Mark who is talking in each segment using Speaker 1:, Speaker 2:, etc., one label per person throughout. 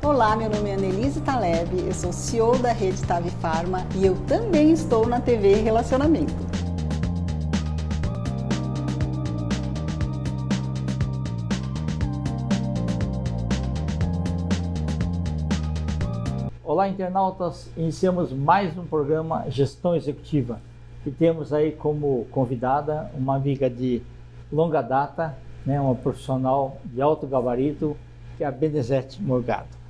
Speaker 1: Olá, meu nome é Annelise Taleb, eu sou CEO da Rede Tavi Pharma e eu também estou na TV Relacionamento.
Speaker 2: Olá, internautas! Iniciamos mais um programa Gestão Executiva e temos aí como convidada uma amiga de longa data, né, uma profissional de alto gabarito, que é a Benezete Morgado.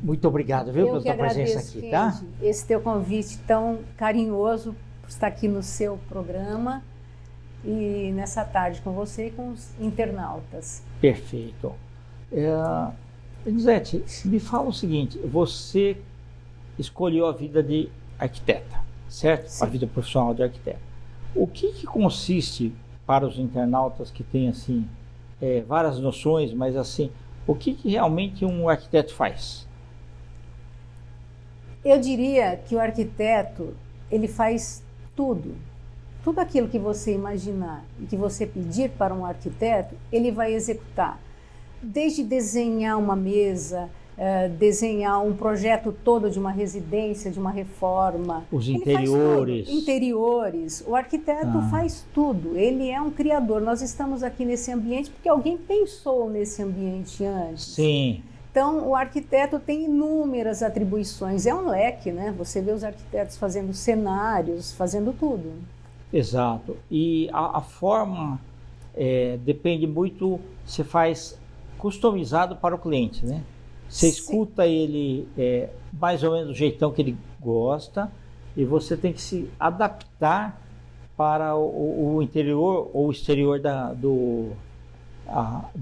Speaker 2: Muito obrigado, viu, pela tua presença aqui,
Speaker 3: Kendi,
Speaker 2: tá?
Speaker 3: esse teu convite tão carinhoso por estar aqui no seu programa e nessa tarde com você e com os internautas.
Speaker 2: Perfeito. Benezete, me fala o seguinte, você escolheu a vida de arquiteta, certo?
Speaker 3: Sim.
Speaker 2: A vida profissional de arquiteta. O que consiste, para os internautas que têm assim, várias noções, mas assim, o que realmente um arquiteto faz?
Speaker 3: Eu diria que o arquiteto, ele faz tudo. Tudo aquilo que você imaginar e que você pedir para um arquiteto, ele vai executar. Desde desenhar uma mesa, desenhar um projeto todo de uma residência, de uma reforma.
Speaker 2: Os
Speaker 3: Ele
Speaker 2: interiores.
Speaker 3: faz tudo. Interiores. O arquiteto faz tudo. Ele é um criador. Nós estamos aqui nesse ambiente porque alguém pensou nesse ambiente antes.
Speaker 2: Sim.
Speaker 3: Então, o arquiteto tem inúmeras atribuições. É um leque, né? Você vê os arquitetos fazendo cenários, fazendo tudo.
Speaker 2: Exato. E a forma depende muito, você faz customizado para o cliente, né? Você escuta ele mais ou menos do jeitão que ele gosta e você tem que se adaptar para o interior ou o exterior do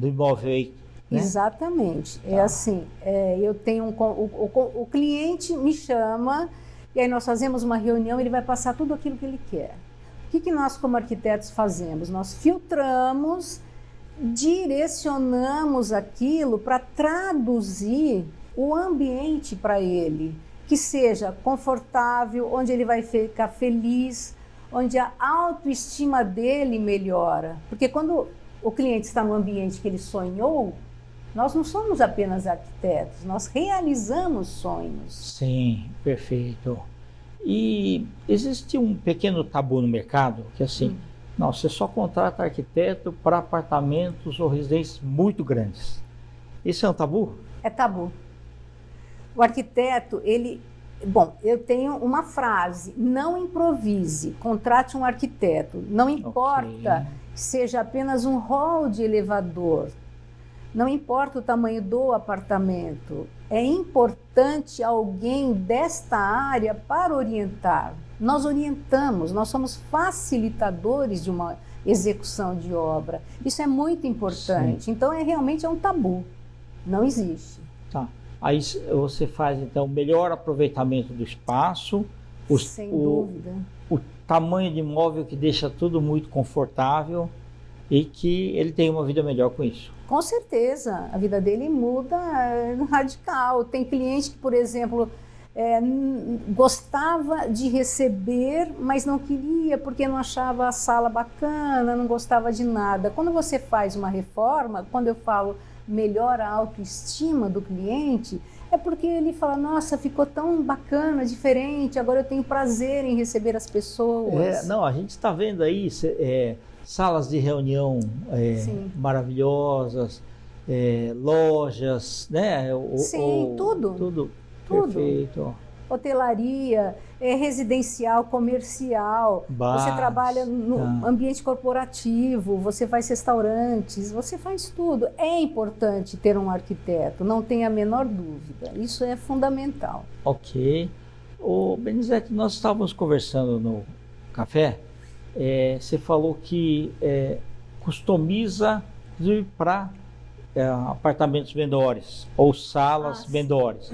Speaker 2: imóvel aí, né?
Speaker 3: Exatamente. É assim, eu tenho o cliente me chama e aí nós fazemos uma reunião, ele vai passar tudo aquilo que ele quer. O que nós como arquitetos fazemos? Nós filtramos, direcionamos aquilo para traduzir o ambiente para ele, que seja confortável, onde ele vai ficar feliz, onde a autoestima dele melhora. Porque quando o cliente está no ambiente que ele sonhou, nós não somos apenas arquitetos, nós realizamos sonhos.
Speaker 2: Sim, perfeito. E existe um pequeno tabu no mercado, que assim, não, você só contrata arquiteto para apartamentos ou residências muito grandes. Isso é um tabu?
Speaker 3: É tabu. O arquiteto, Bom, eu tenho uma frase, não improvise, contrate um arquiteto. Não importa que seja apenas um hall de elevador, não importa o tamanho do apartamento, é importante alguém desta área para orientar. Nós orientamos, nós somos facilitadores de uma execução de obra. Isso é muito importante. Sim. Então, realmente é um tabu. Não existe.
Speaker 2: Tá. Aí você faz, então, o melhor aproveitamento do espaço.
Speaker 3: Sem dúvida.
Speaker 2: O tamanho de imóvel que deixa tudo muito confortável e que ele tem uma vida melhor com isso.
Speaker 3: Com certeza. A vida dele muda radical. Tem cliente que, por exemplo, gostava de receber, mas não queria porque não achava a sala bacana, não gostava de nada. Quando você faz uma reforma, quando eu falo melhora a autoestima do cliente, é porque ele fala, nossa, ficou tão bacana, diferente, agora eu tenho prazer em receber as pessoas.
Speaker 2: Não, a gente está vendo aí salas de reunião maravilhosas, lojas, né?
Speaker 3: Sim, tudo.
Speaker 2: Perfeito.
Speaker 3: Hotelaria, residencial, comercial, você trabalha no ambiente corporativo, você faz restaurantes, você faz tudo. É importante ter um arquiteto, não tenha a menor dúvida, isso é fundamental.
Speaker 2: Ok. Benezete, nós estávamos conversando no café, você falou que customiza para apartamentos menores ou salas menores.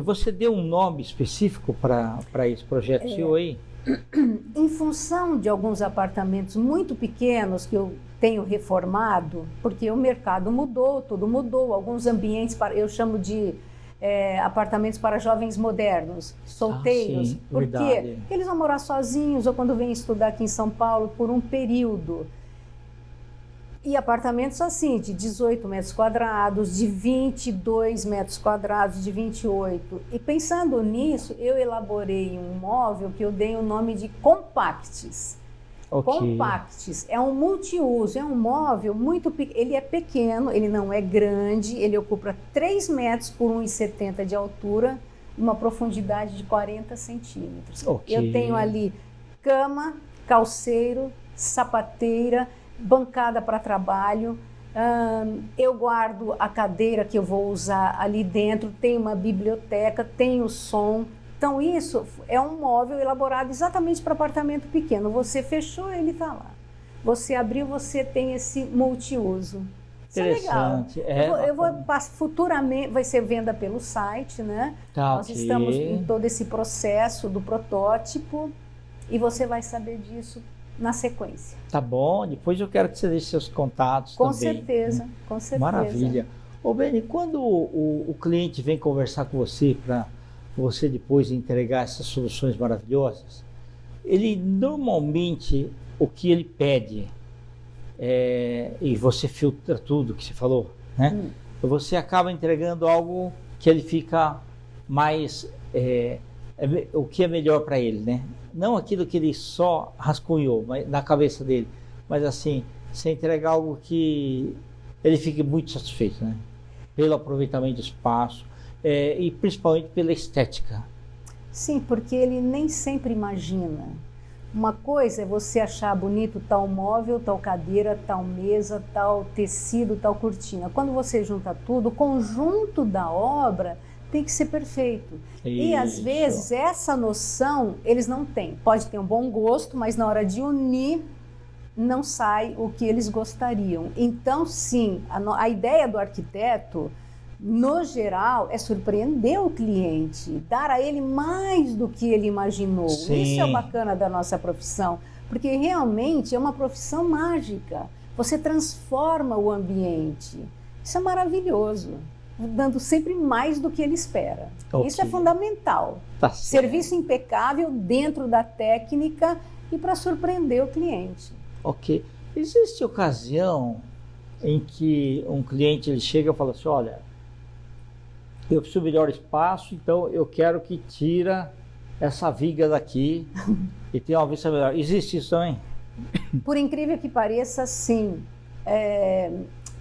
Speaker 2: Você deu um nome específico para esse projeto seu aí?
Speaker 3: Em função de alguns apartamentos muito pequenos que eu tenho reformado, porque o mercado mudou, tudo mudou, alguns ambientes, eu chamo de apartamentos para jovens modernos, solteiros,
Speaker 2: sim,
Speaker 3: porque
Speaker 2: verdade.
Speaker 3: Eles vão morar sozinhos ou quando vêm estudar aqui em São Paulo por um período. E apartamentos assim, de 18 metros quadrados, de 22 metros quadrados, de 28. E pensando nisso, eu elaborei um móvel que eu dei o nome de Compacts.
Speaker 2: Ok.
Speaker 3: Compacts é um multiuso, é um móvel muito pequeno, ele é pequeno, ele não é grande, ele ocupa 3 metros por 1,70 de altura, uma profundidade de 40 centímetros.
Speaker 2: Ok.
Speaker 3: Eu tenho ali cama, calceiro, sapateira, bancada para trabalho, eu guardo a cadeira que eu vou usar ali dentro, tem uma biblioteca, tem o som. Então isso é um móvel elaborado exatamente para apartamento pequeno. Você fechou, ele está lá. Você abriu, você tem esse multiuso. Isso é legal. Eu vou futuramente, vai ser venda pelo site, né?
Speaker 2: Tá,
Speaker 3: Nós estamos em todo esse processo do protótipo e você vai saber disso na sequência.
Speaker 2: Tá bom, depois eu quero que você deixe seus contatos
Speaker 3: com
Speaker 2: também.
Speaker 3: Certeza, com certeza.
Speaker 2: Maravilha. Ô Beni, quando o cliente vem conversar com você para você depois entregar essas soluções maravilhosas, ele normalmente, o que ele pede, e você filtra tudo que você falou, né? Você acaba entregando algo que ele fica mais, o que é melhor para ele, né? Não aquilo que ele só rascunhou na cabeça dele, mas assim, você entrega algo que ele fique muito satisfeito, né? Pelo aproveitamento do espaço e principalmente pela estética.
Speaker 3: Sim, porque ele nem sempre imagina. Uma coisa é você achar bonito tal móvel, tal cadeira, tal mesa, tal tecido, tal cortina. Quando você junta tudo, o conjunto da obra tem que ser perfeito.
Speaker 2: Isso.
Speaker 3: E às vezes essa noção eles não têm. Pode ter um bom gosto, mas na hora de unir não sai o que eles gostariam. Então sim, a ideia do arquiteto, no geral, é surpreender o cliente, dar a ele mais do que ele imaginou.
Speaker 2: Sim.
Speaker 3: Isso é o bacana da nossa profissão, porque realmente é uma profissão mágica. Você transforma o ambiente. Isso é maravilhoso, dando sempre mais do que ele espera.
Speaker 2: Okay.
Speaker 3: Isso é fundamental.
Speaker 2: Tá
Speaker 3: Serviço impecável dentro da técnica e para surpreender o cliente.
Speaker 2: Ok. Existe ocasião em que um cliente ele chega e fala assim, olha, eu preciso melhor espaço, então eu quero que tira essa viga daqui e tenha uma vista melhor. Existe isso também?
Speaker 3: Por incrível que pareça, sim.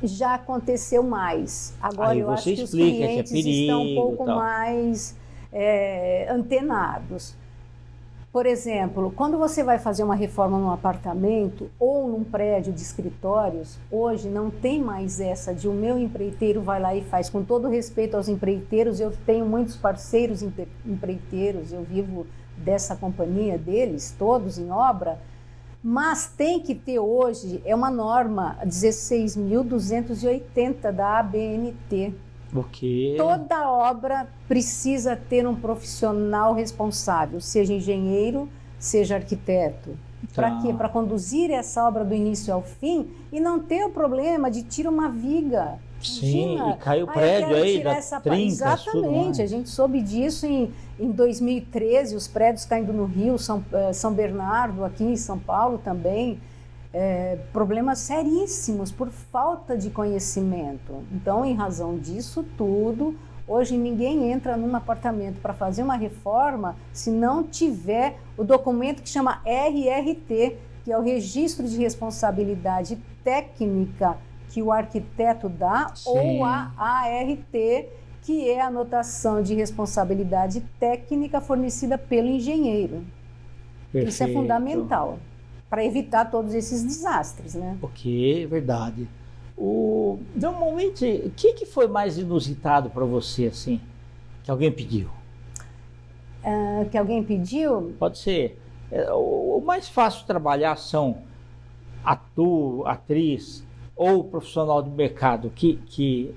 Speaker 3: Já aconteceu mais. Agora eu acho que os clientes estão um pouco mais antenados. Por exemplo, quando você vai fazer uma reforma num apartamento ou num prédio de escritórios, hoje não tem mais essa de o meu empreiteiro vai lá e faz. Com todo respeito aos empreiteiros, eu tenho muitos parceiros empreiteiros, eu vivo dessa companhia deles, todos em obra, mas tem que ter hoje, é uma norma 16.280 da ABNT.
Speaker 2: Okay.
Speaker 3: Toda obra precisa ter um profissional responsável, seja engenheiro, seja arquiteto. Para quê? Para conduzir essa obra do início ao fim e não ter o problema de tirar uma viga.
Speaker 2: Sim,
Speaker 3: imagina,
Speaker 2: e caiu o prédio aí, da trincas,
Speaker 3: exatamente, a gente soube disso em 2013, os prédios caindo no Rio, São Bernardo, aqui em São Paulo também. Problemas seríssimos por falta de conhecimento. Então, em razão disso tudo, hoje ninguém entra num apartamento para fazer uma reforma se não tiver o documento que chama RRT, que é o Registro de Responsabilidade Técnica que o arquiteto dá, sim, ou a ART, que é a anotação de responsabilidade técnica fornecida pelo engenheiro. Perfeito. Isso é fundamental para evitar todos esses desastres, né?
Speaker 2: Ok, verdade. Normalmente, o que foi mais inusitado para você, assim, que alguém pediu?
Speaker 3: Que alguém pediu?
Speaker 2: Pode ser. O mais fácil de trabalhar são ator, atriz ou profissional de mercado que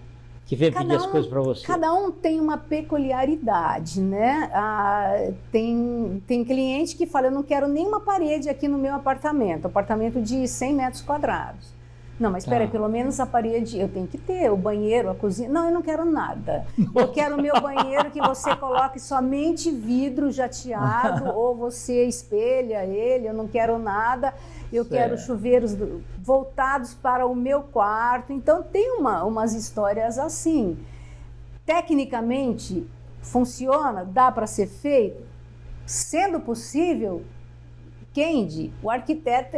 Speaker 2: vem pedir as coisas para você.
Speaker 3: Cada um tem uma peculiaridade, né? Tem cliente que fala, eu não quero nenhuma parede aqui no meu apartamento de 100 metros quadrados. Não, mas espera,
Speaker 2: Tá.
Speaker 3: pelo menos a parede eu tenho que ter, o banheiro, a cozinha. Não, eu não quero nada. Eu quero o meu banheiro que você coloque somente vidro jateado ou você espelha ele, eu não quero nada. Eu quero chuveiros voltados para o meu quarto. Então tem umas histórias assim. Tecnicamente funciona, dá para ser feito. Sendo possível, Kendi, o arquiteto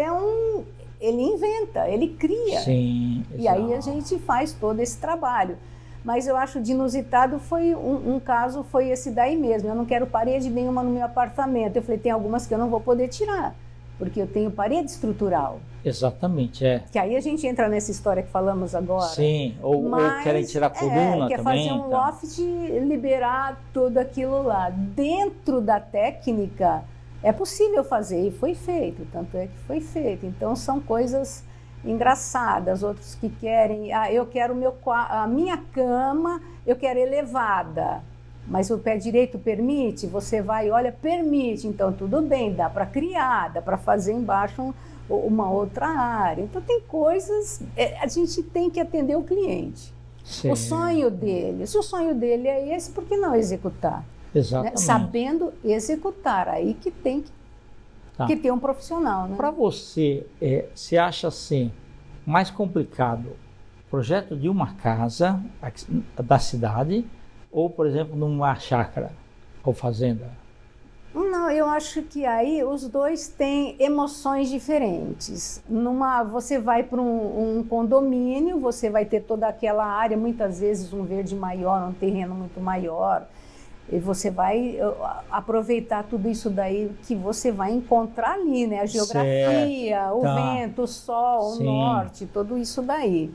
Speaker 3: ele inventa, ele cria.
Speaker 2: Sim,
Speaker 3: E aí a gente faz todo esse trabalho. Mas eu acho de inusitado foi um caso, foi esse daí mesmo. Eu não quero parede nenhuma no meu apartamento. Eu falei, tem algumas que eu não vou poder tirar, porque eu tenho parede estrutural.
Speaker 2: Exatamente,
Speaker 3: Que aí a gente entra nessa história que falamos agora.
Speaker 2: Sim, ou querem tirar coluna
Speaker 3: quer
Speaker 2: também.
Speaker 3: fazer um
Speaker 2: então.
Speaker 3: loft e liberar tudo aquilo lá. Dentro da técnica, é possível fazer, e foi feito, tanto é que foi feito. Então são coisas engraçadas, outros que querem, eu quero a minha cama, eu quero elevada, mas o pé direito permite? Você vai, olha, permite, então tudo bem, dá para criar, dá para fazer embaixo uma outra área. Então tem coisas, a gente tem que atender o cliente.
Speaker 2: Sim.
Speaker 3: O sonho dele, se o sonho dele é esse, por que não executar?
Speaker 2: Exatamente.
Speaker 3: Né? Sabendo executar, aí que tem que ter um profissional. Né?
Speaker 2: Para você, você acha assim, mais complicado o projeto de uma casa da cidade ou, por exemplo, numa chácara ou fazenda?
Speaker 3: Não, eu acho que aí os dois têm emoções diferentes. Você vai para um condomínio, você vai ter toda aquela área, muitas vezes um verde maior, um terreno muito maior, e você vai aproveitar tudo isso daí que você vai encontrar ali, né? A geografia, o vento, o sol, o norte, tudo isso daí.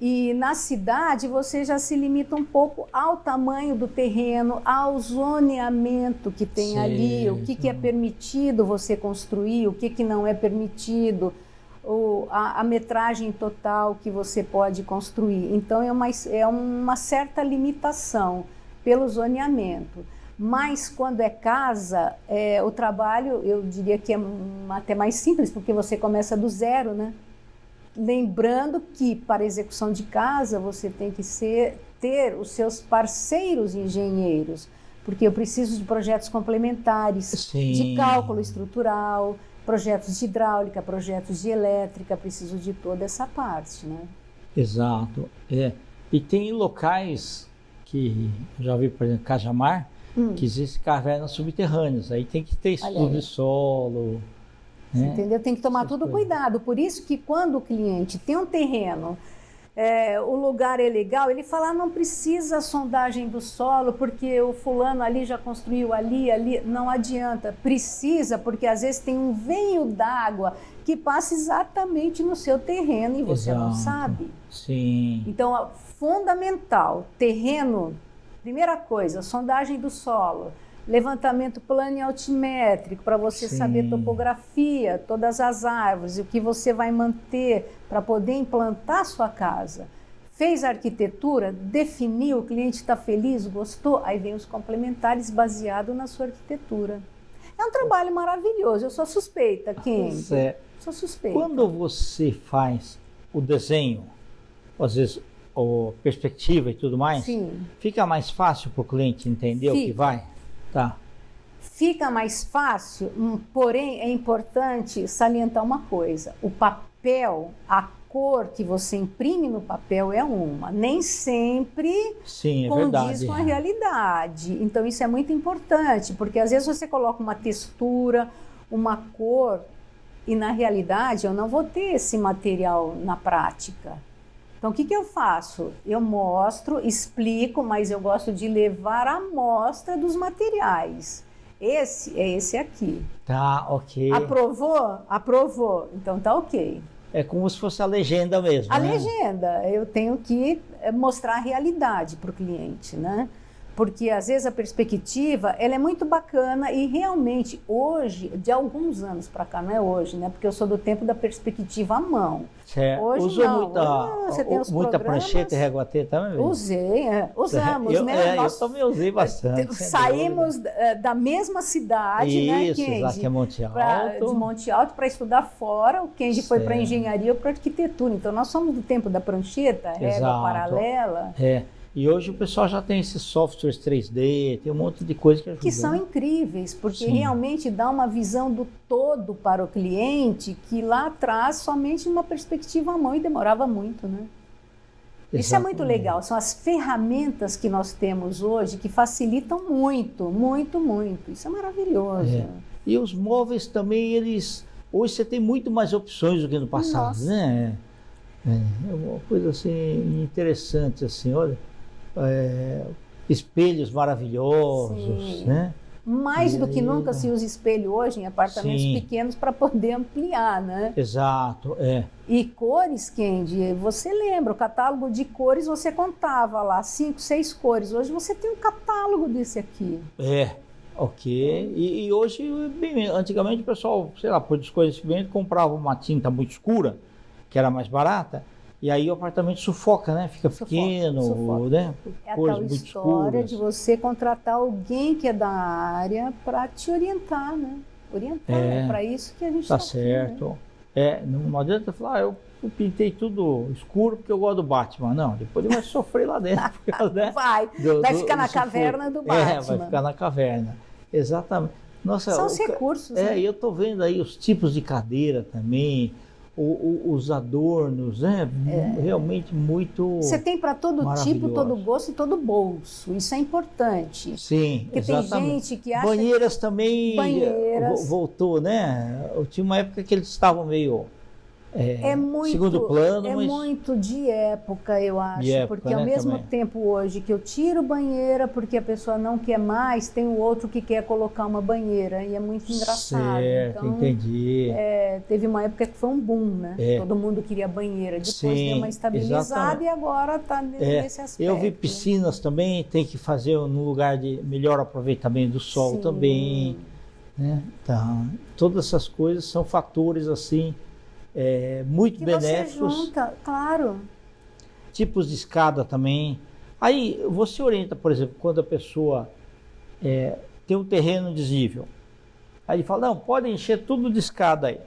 Speaker 3: E na cidade você já se limita um pouco ao tamanho do terreno, ao zoneamento que tem ali, o que é permitido você construir, o que não é permitido, a metragem total que você pode construir. Então é uma certa limitação pelo zoneamento. Mas quando é casa, o trabalho, eu diria que é até mais simples, porque você começa do zero, né? Lembrando que para execução de casa você tem que ter os seus parceiros engenheiros, porque eu preciso de projetos complementares, de cálculo estrutural, projetos de hidráulica, projetos de elétrica, preciso de toda essa parte, né?
Speaker 2: Exato. E tem locais que, já vi, por exemplo, Cajamar, que existem cavernas subterrâneas, aí tem que ter estudo de solo.
Speaker 3: Entendeu? Tem que tomar tudo cuidado. Por isso que quando o cliente tem um terreno, o lugar é legal, ele fala, não precisa sondagem do solo, porque o fulano ali já construiu ali. Não adianta. Precisa, porque às vezes tem um veio d'água que passa exatamente no seu terreno e você não sabe.
Speaker 2: Sim.
Speaker 3: Então, fundamental, terreno, primeira coisa, sondagem do solo, levantamento plano e altimétrico para você saber topografia, todas as árvores, o que você vai manter para poder implantar a sua casa. Fez a arquitetura, definiu, o cliente está feliz, gostou, aí vem os complementares baseado na sua arquitetura. É um trabalho maravilhoso, eu sou suspeita, Kendi. Sou suspeita.
Speaker 2: Quando você faz o desenho, às vezes a perspectiva e tudo mais, fica mais fácil para o cliente entender o que vai? Tá.
Speaker 3: Fica mais fácil, porém é importante salientar uma coisa: o papel, a cor que você imprime no papel é uma, nem sempre condiz com a realidade. Então isso é muito importante, porque às vezes você coloca uma textura, uma cor, e na realidade eu não vou ter esse material na prática. Então, o que eu faço? Eu mostro, explico, mas eu gosto de levar a amostra dos materiais. Esse é esse aqui.
Speaker 2: Tá, ok.
Speaker 3: Aprovou? Aprovou. Então, tá ok.
Speaker 2: É como se fosse a legenda mesmo,
Speaker 3: A
Speaker 2: né?
Speaker 3: legenda. Eu tenho que mostrar a realidade para o cliente, né? Porque às vezes a perspectiva ela é muito bacana e realmente hoje, de alguns anos para cá, não é hoje, né? Porque eu sou do tempo da perspectiva à mão. Hoje
Speaker 2: Usou
Speaker 3: não. Você tem os
Speaker 2: muita prancheta e régua-T também?
Speaker 3: Usei, usamos, né?
Speaker 2: Eu também usei bastante.
Speaker 3: Saímos da mesma cidade, né,
Speaker 2: Kendi? Isso, lá que é Monte Alto.
Speaker 3: De Monte Alto para estudar fora. O Kendi foi para engenharia ou para arquitetura. Então nós somos do tempo da prancheta, régua paralela.
Speaker 2: E hoje o pessoal já tem esses softwares 3D, tem um monte de coisa que ajuda.
Speaker 3: Que são incríveis, porque realmente dá uma visão do todo para o cliente que lá atrás somente uma perspectiva à mão e demorava muito, né? Exatamente. Isso é muito legal, são as ferramentas que nós temos hoje que facilitam muito, muito, muito. Isso é maravilhoso.
Speaker 2: E os móveis também, hoje você tem muito mais opções do que no passado, né? É uma coisa assim interessante, assim, olha. Espelhos maravilhosos, né?
Speaker 3: Mais do que nunca se usa espelho hoje em apartamentos pequenos para poder ampliar, né?
Speaker 2: Exato,
Speaker 3: E cores, Kendi, você lembra, o catálogo de cores você contava lá, 5, 6 cores. Hoje você tem um catálogo desse aqui.
Speaker 2: Ok. E hoje, antigamente o pessoal, sei lá, por desconhecimento, comprava uma tinta muito escura, que era mais barata, e aí o apartamento sufoca, né? Fica pequeno, né?
Speaker 3: É a tal história de você contratar alguém que é da área para te orientar, né? Orientar, é para isso que a gente está
Speaker 2: certo. Aqui, né? Não adianta falar, eu pintei tudo escuro porque eu gosto do Batman. Não, depois ele vai sofrer lá dentro. Né?
Speaker 3: Vai ficar na caverna do Batman.
Speaker 2: Vai ficar na caverna. Exatamente. Nossa,
Speaker 3: são os recursos.
Speaker 2: E eu estou vendo aí os tipos de cadeira também, os adornos, né? Realmente muito.
Speaker 3: Você tem para todo tipo, todo gosto e todo bolso. Isso é importante.
Speaker 2: Sim,
Speaker 3: porque exatamente. Tem gente que acha.
Speaker 2: Banheiras também voltou, né? Tinha uma época que eles estavam meio. Segundo plano,
Speaker 3: mas muito de época, eu acho, porque ao mesmo tempo hoje que eu tiro banheira porque a pessoa não quer mais, tem o outro que quer colocar uma banheira e é muito engraçado.
Speaker 2: Certo, então, entendi.
Speaker 3: Teve uma época que foi um boom, né? Todo mundo queria banheira, depois deu uma estabilizada e agora está nesse aspecto.
Speaker 2: Eu vi piscinas também, tem que fazer num lugar de melhor aproveitamento do sol também, né? Então, todas essas coisas são fatores assim. Muito
Speaker 3: que
Speaker 2: benéficos.
Speaker 3: Você junta, claro.
Speaker 2: Tipos de escada também. Aí você orienta, por exemplo, quando a pessoa tem um terreno desnível. Aí ele fala, não, pode encher tudo de escada aí.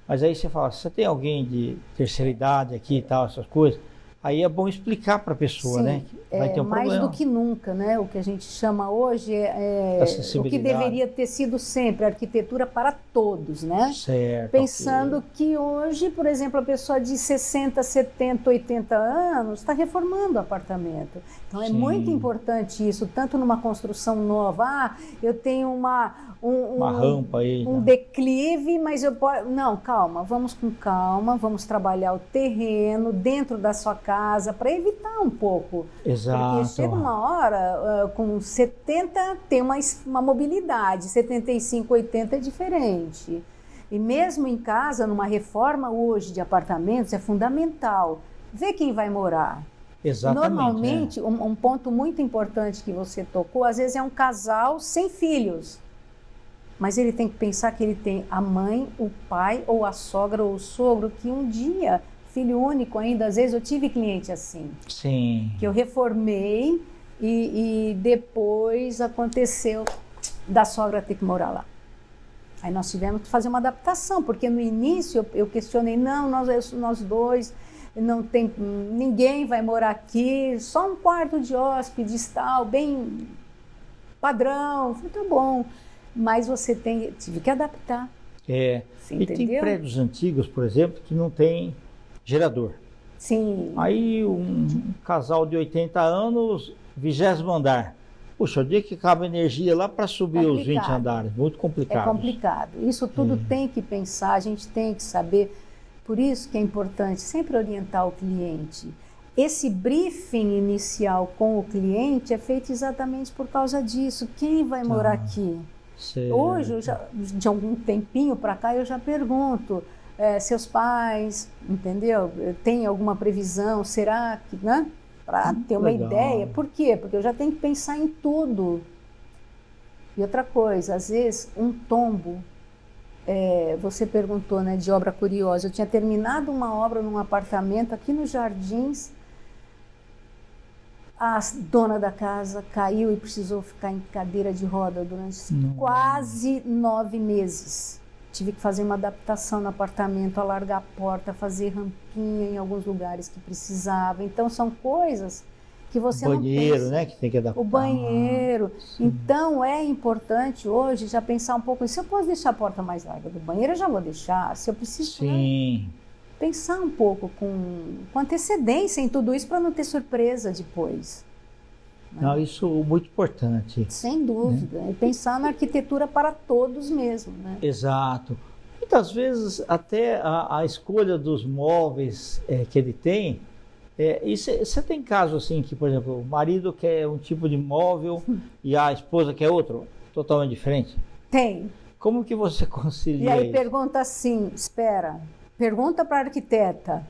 Speaker 2: Mas aí você fala, você tem alguém de terceira idade aqui e tal, essas coisas? Aí é bom explicar para a pessoa, né? Que vai ter um
Speaker 3: mais
Speaker 2: problema.
Speaker 3: Do que nunca, né? O que a gente chama hoje o que deveria ter sido sempre, arquitetura para todos, né?
Speaker 2: Certo.
Speaker 3: Pensando que hoje, por exemplo, a pessoa de 60, 70, 80 anos está reformando o apartamento. Então é muito importante isso, tanto numa construção nova. Eu tenuma
Speaker 2: rampa aí.
Speaker 3: Um declive, mas eu posso... Não, calma, vamos com calma, vamos trabalhar o terreno dentro da sua casa para evitar um pouco.
Speaker 2: Exato.
Speaker 3: Porque chega uma hora, com 70 tem uma mobilidade, 75, 80 é diferente. E mesmo em casa, numa reforma hoje de apartamentos, é fundamental ver quem vai morar.
Speaker 2: Exatamente.
Speaker 3: Normalmente, um ponto muito importante que você tocou, às vezes é um casal sem filhos. Mas ele tem que pensar que ele tem a mãe, o pai, ou a sogra ou o sogro, que um dia, filho único ainda, às vezes eu tive cliente assim.
Speaker 2: Sim.
Speaker 3: Que eu reformei e depois aconteceu da sogra ter que morar lá. Aí nós tivemos que fazer uma adaptação, porque no início eu questionei, não, nós dois, não tem, ninguém vai morar aqui, só um quarto de hóspedes, tal, bem padrão. Falei, tá bom. Mas tive que adaptar.
Speaker 2: E tem prédios antigos, por exemplo, que não tem gerador.
Speaker 3: Sim.
Speaker 2: Aí um casal de 80 anos, 20º andar. Puxa, o dia que cabe energia lá para subir os 20 andares, muito complicado.
Speaker 3: É complicado. Isso tudo tem que pensar, a gente tem que saber. Por isso que é importante sempre orientar o cliente. Esse briefing inicial com o cliente é feito exatamente por causa disso. Quem vai morar aqui?
Speaker 2: Certo.
Speaker 3: Hoje, de algum tempinho para cá, eu já pergunto, seus pais, entendeu? Tem alguma previsão? Será que, né? para ter uma
Speaker 2: Legal.
Speaker 3: ideia. Por quê? Porque eu já tenho que pensar em tudo. E outra coisa, às vezes, um tombo, você perguntou, né, de obra curiosa. Eu tinha terminado uma obra num apartamento aqui nos Jardins, a dona da casa caiu e precisou ficar em cadeira de roda durante quase 9 meses. Tive que fazer uma adaptação no apartamento, alargar a porta, fazer rampinha em alguns lugares que precisava. Então, são coisas que você não pensa.
Speaker 2: Banheiro, né, que tem que adaptar.
Speaker 3: O banheiro. Então, é importante hoje já pensar um pouco. Se eu posso deixar a porta mais larga do banheiro, eu já vou deixar. Se eu preciso,
Speaker 2: Sim.
Speaker 3: né, pensar um pouco com antecedência em tudo isso para não ter surpresa depois.
Speaker 2: Não, isso é muito importante.
Speaker 3: Sem dúvida. E pensar na arquitetura para todos mesmo, né?
Speaker 2: Exato. Muitas vezes até a escolha dos móveis que ele tem, e você tem casos assim que, por exemplo, o marido quer um tipo de móvel e a esposa quer outro, totalmente diferente?
Speaker 3: Tem.
Speaker 2: Como que você concilia
Speaker 3: E aí
Speaker 2: isso?
Speaker 3: pergunta assim, espera, pergunta para a arquiteta.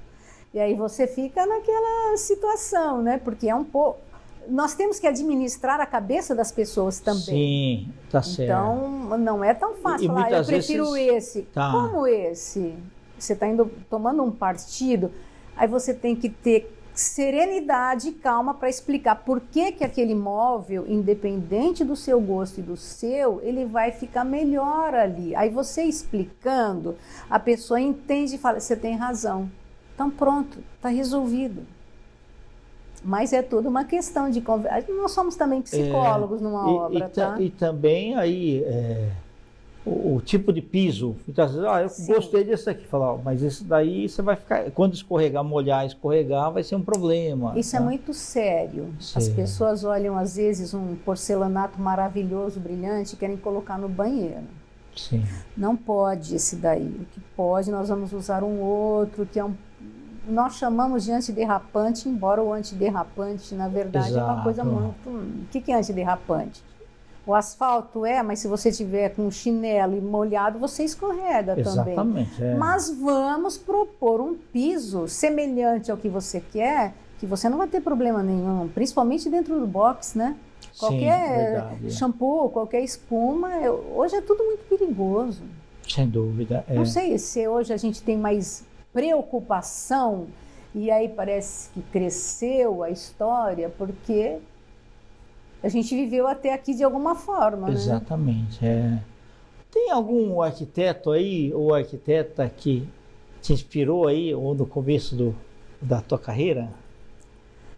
Speaker 3: E aí você fica naquela situação, né? Porque é um pouco... Nós temos que administrar a cabeça das pessoas também.
Speaker 2: Sim, tá certo.
Speaker 3: Então, não é tão fácil falar, eu prefiro esse.
Speaker 2: Tá.
Speaker 3: Como esse? Você está tomando um partido, aí você tem que ter serenidade e calma para explicar por que aquele móvel, independente do seu gosto e do seu, ele vai ficar melhor ali. Aí você explicando, a pessoa entende e fala, você tem razão. Então pronto, está resolvido. Mas é tudo uma questão de conversa. Nós somos também psicólogos numa obra, tá?
Speaker 2: E também aí o tipo de piso. Muitas vezes, eu
Speaker 3: Sim.
Speaker 2: gostei desse aqui. Falar, mas esse daí você vai ficar. Quando escorregar, molhar, escorregar, vai ser um problema.
Speaker 3: Isso é muito sério.
Speaker 2: Sim.
Speaker 3: As pessoas olham, às vezes, um porcelanato maravilhoso, brilhante, e querem colocar no banheiro.
Speaker 2: Sim.
Speaker 3: Não pode esse daí. O que pode, nós vamos usar um outro, que é nós chamamos de antiderrapante, embora o antiderrapante, na verdade, é uma coisa muito... O que é antiderrapante? O asfalto mas se você tiver com chinelo e molhado, você escorrega também.
Speaker 2: Exatamente.
Speaker 3: Mas vamos propor um piso semelhante ao que você quer, que você não vai ter problema nenhum, principalmente dentro do box, né? Qualquer shampoo, qualquer espuma, hoje é tudo muito perigoso.
Speaker 2: Sem dúvida.
Speaker 3: Não sei se hoje a gente tem mais preocupação, e aí parece que cresceu a história, porque a gente viveu até aqui de alguma forma,
Speaker 2: Exatamente. Né? Tem algum arquiteto aí, ou arquiteta que te inspirou aí, ou no começo da tua carreira?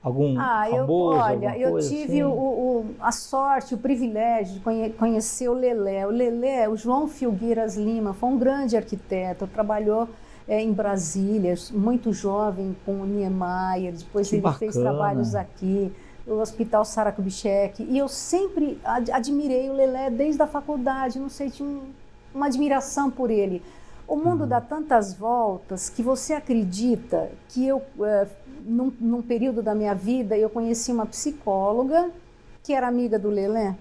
Speaker 2: Algum famoso?
Speaker 3: Eu tive
Speaker 2: assim?
Speaker 3: a sorte, o privilégio de conhecer o Lelé. O João Filgueiras Lima, foi um grande arquiteto, trabalhou em Brasília, muito jovem, com o Niemeyer, depois fez trabalhos aqui, o Hospital Sara Kubitschek, e eu sempre admirei o Lelé desde a faculdade, não sei, tinha uma admiração por ele. O mundo dá tantas voltas que você acredita que eu, num período da minha vida, eu conheci uma psicóloga que era amiga do Lelé.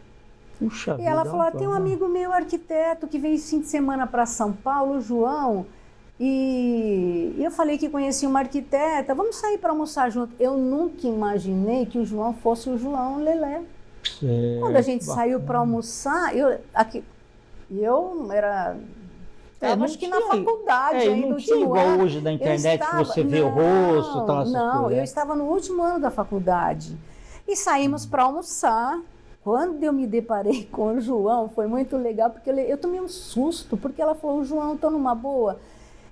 Speaker 2: Puxa
Speaker 3: e ela falou, tem um amigo meu, arquiteto, que vem fim de semana para São Paulo, o João, e eu falei que conhecia uma arquiteta, vamos sair para almoçar junto. Eu nunca imaginei que o João fosse o João Lelé. Quando a gente saiu para almoçar, eu era... acho que na faculdade ainda,
Speaker 2: não tinha igual hoje na internet que você vê o rosto, tal, essas coisas.
Speaker 3: Eu estava no último ano da faculdade e saímos para almoçar. Quando eu me deparei com o João, foi muito legal, porque eu tomei um susto, porque ela falou, João, estou numa boa.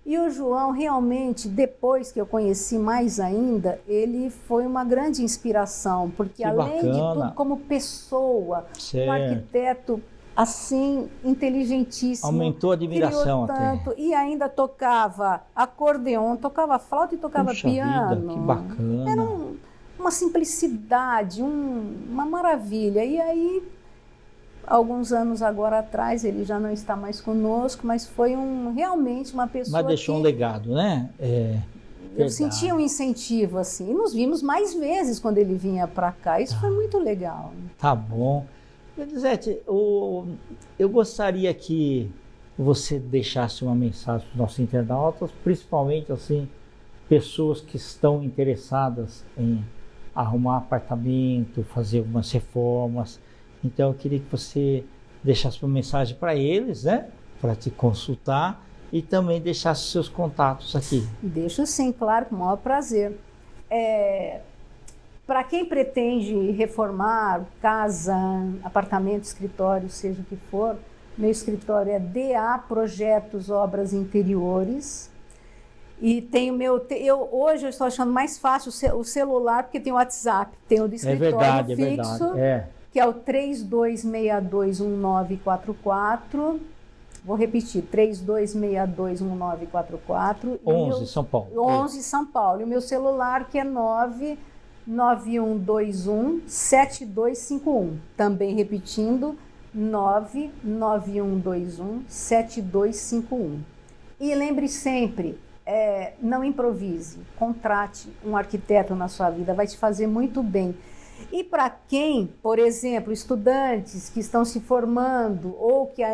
Speaker 3: E o João, realmente, depois que eu conheci mais ainda, ele foi uma grande inspiração, porque além de tudo, como pessoa, um arquiteto assim, inteligentíssimo.
Speaker 2: Aumentou a admiração
Speaker 3: tanto, até. E ainda tocava acordeon, tocava flauta e tocava piano.
Speaker 2: Vida, que bacana.
Speaker 3: Era uma simplicidade, uma maravilha. E aí, alguns anos agora atrás, ele já não está mais conosco, mas foi realmente uma pessoa.
Speaker 2: Mas deixou um legado, né?
Speaker 3: Eu senti um incentivo, assim. E nos vimos mais vezes quando ele vinha para cá. Isso foi muito legal.
Speaker 2: Tá bom. Elisete, eu gostaria que você deixasse uma mensagem para os nossos internautas, principalmente assim, pessoas que estão interessadas em arrumar apartamento, fazer algumas reformas. Então eu queria que você deixasse uma mensagem para eles, né? Para te consultar e também deixasse seus contatos aqui.
Speaker 3: Deixo sim, claro, com o maior prazer. Para quem pretende reformar casa, apartamento, escritório, seja o que for, meu escritório é DA Projetos Obras Interiores. E tem hoje eu estou achando mais fácil o celular, porque tem o WhatsApp, tem o do escritório fixo, que é o 32621944. Vou repetir, 32621944.
Speaker 2: 11 São Paulo.
Speaker 3: 11 São Paulo. E o meu celular que é 991217251. Também repetindo, 991217251. E lembre sempre, não improvise, contrate um arquiteto na sua vida, vai te fazer muito bem. E para quem, por exemplo, estudantes que estão se formando ou que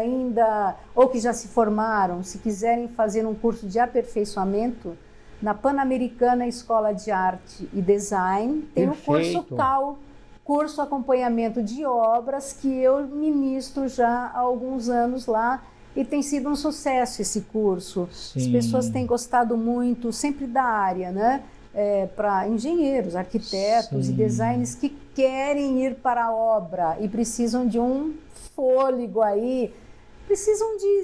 Speaker 3: já se formaram, se quiserem fazer um curso de aperfeiçoamento, na Pan-Americana Escola de Arte e Design tem o curso CAL, curso Acompanhamento de Obras, que eu ministro já há alguns anos lá. E tem sido um sucesso esse curso.
Speaker 2: Sim.
Speaker 3: As pessoas têm gostado muito, sempre da área, né? Para engenheiros, arquitetos, sim, e designers que querem ir para a obra e precisam de um fôlego aí, precisam de,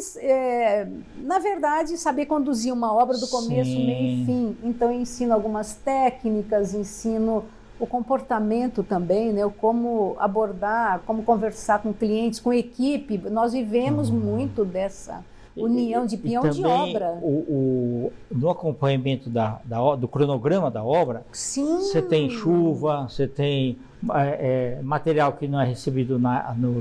Speaker 3: na verdade, saber conduzir uma obra do começo, sim, meio e fim. Então, eu ensino algumas técnicas, ensino o comportamento também, né? Como abordar, como conversar com clientes, com equipe. Nós vivemos muito dessa união de peão de obra.
Speaker 2: No acompanhamento do cronograma da obra,
Speaker 3: sim,
Speaker 2: você tem chuva, você tem material que não é recebido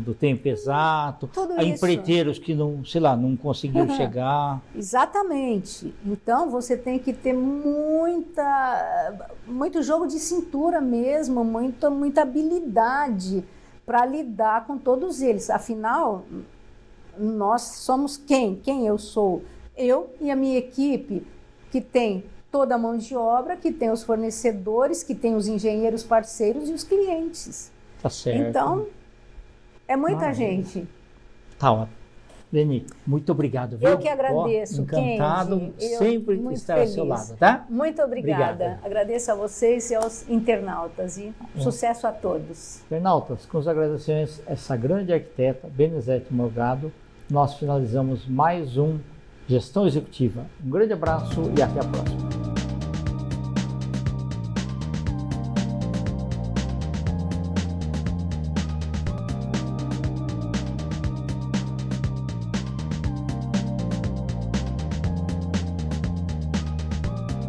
Speaker 2: do tempo exato,
Speaker 3: tudo
Speaker 2: empreiteiros que não, sei lá, não conseguiram chegar.
Speaker 3: Exatamente. Então você tem que ter muito jogo de cintura mesmo, muita habilidade para lidar com todos eles. Afinal, nós somos quem? Quem eu sou? Eu e a minha equipe, que tem toda a mão de obra, que tem os fornecedores, que tem os engenheiros parceiros e os clientes.
Speaker 2: Tá certo.
Speaker 3: Então, é muita gente.
Speaker 2: Tá ótimo. Leni, muito obrigado. Viu?
Speaker 3: Eu que agradeço,
Speaker 2: encantado,
Speaker 3: Kendi.
Speaker 2: sempre estar ao seu lado, tá?
Speaker 3: Muito obrigada.
Speaker 2: Obrigado.
Speaker 3: Agradeço a vocês e aos internautas e sucesso a todos.
Speaker 2: Internautas, com os agradecimentos a essa grande arquiteta, Benezete Morgado, nós finalizamos mais um Gestão Executiva. Um grande abraço e até a próxima.